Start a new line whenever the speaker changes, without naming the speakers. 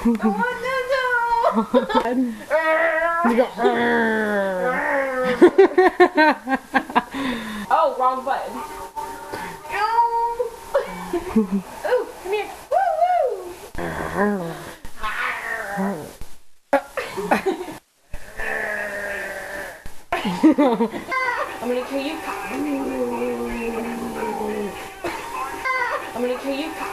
You go.
Oh, wrong button. Ooh, come here. Woo woo. I'm gonna kill you. I'm gonna kill you.